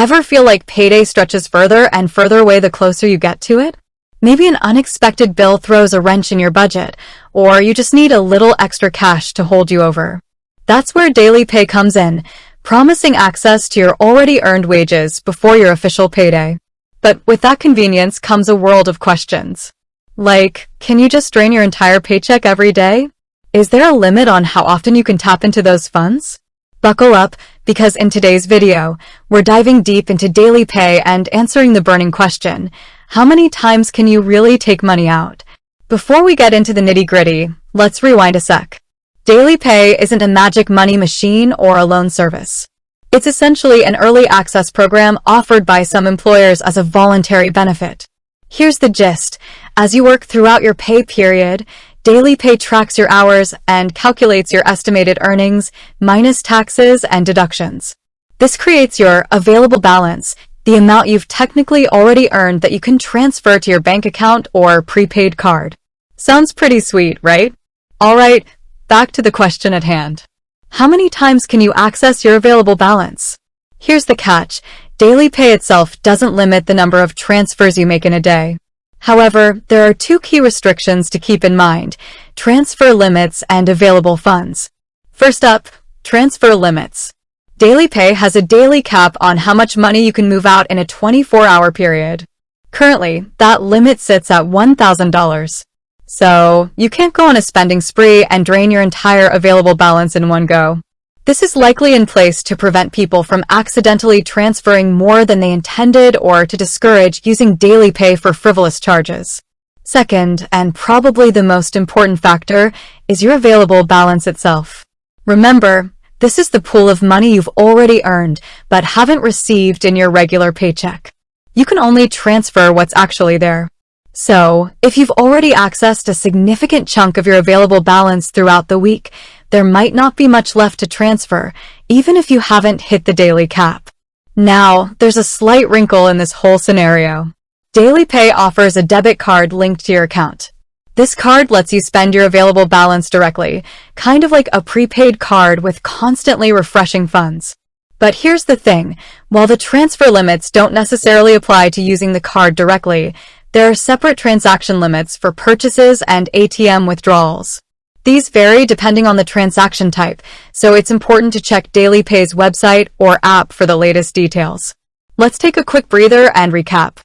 Ever feel like payday stretches further and further away the closer you get to it? Maybe an unexpected bill throws a wrench in your budget, or you just need a little extra cash to hold you over. That's where DailyPay comes in, promising access to your already earned wages before your official payday. But with that convenience comes a world of questions. Like, can you just drain your entire paycheck every day? Is there a limit on how often you can tap into those funds? Buckle up, because in today's video, we're diving deep into DailyPay and answering the burning question, how many times can you really take money out? Before we get into the nitty-gritty, let's rewind a sec. DailyPay isn't a magic money machine or a loan service. It's essentially an early access program offered by some employers as a voluntary benefit. Here's the gist. As you work throughout your pay period, DailyPay tracks your hours and calculates your estimated earnings, minus taxes and deductions. This creates your available balance, the amount you've technically already earned that you can transfer to your bank account or prepaid card. Sounds pretty sweet, right? Alright, back to the question at hand. How many times can you access your available balance? Here's the catch. DailyPay itself doesn't limit the number of transfers you make in a day. However, there are two key restrictions to keep in mind: transfer limits and available funds. First up, transfer limits. DailyPay has a daily cap on how much money you can move out in a 24-hour period. Currently, that limit sits at $1,000. So, you can't go on a spending spree and drain your entire available balance in one go. This is likely in place to prevent people from accidentally transferring more than they intended or to discourage using DailyPay for frivolous charges. Second, and probably the most important factor, is your available balance itself. Remember, this is the pool of money you've already earned but haven't received in your regular paycheck. You can only transfer what's actually there. So, if you've already accessed a significant chunk of your available balance throughout the week, there might not be much left to transfer, even if you haven't hit the daily cap. Now, there's a slight wrinkle in this whole scenario. DailyPay offers a debit card linked to your account. This card lets you spend your available balance directly, kind of like a prepaid card with constantly refreshing funds. But here's the thing, while the transfer limits don't necessarily apply to using the card directly, there are separate transaction limits for purchases and ATM withdrawals. These vary depending on the transaction type, so it's important to check DailyPay's website or app for the latest details. Let's take a quick breather and recap.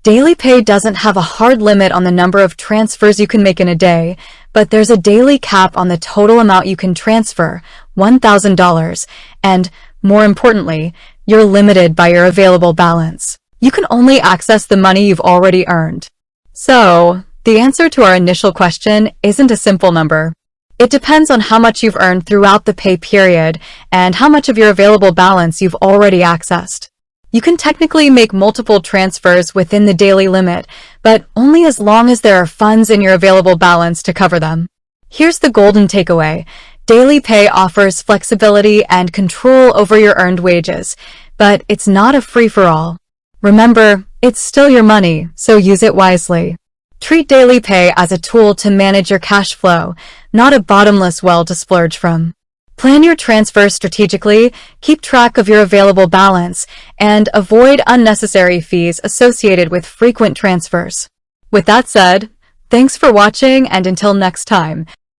DailyPay doesn't have a hard limit on the number of transfers you can make in a day, but there's a daily cap on the total amount you can transfer, $1,000, and, more importantly, you're limited by your available balance. You can only access the money you've already earned. So, the answer to our initial question isn't a simple number. It depends on how much you've earned throughout the pay period and how much of your available balance you've already accessed. You can technically make multiple transfers within the daily limit, but only as long as there are funds in your available balance to cover them. Here's the golden takeaway. DailyPay offers flexibility and control over your earned wages, but it's not a free-for-all. Remember, it's still your money, so use it wisely. Treat DailyPay as a tool to manage your cash flow, not a bottomless well to splurge from. Plan your transfers strategically, keep track of your available balance, and avoid unnecessary fees associated with frequent transfers. With that said, thanks for watching, and until next time,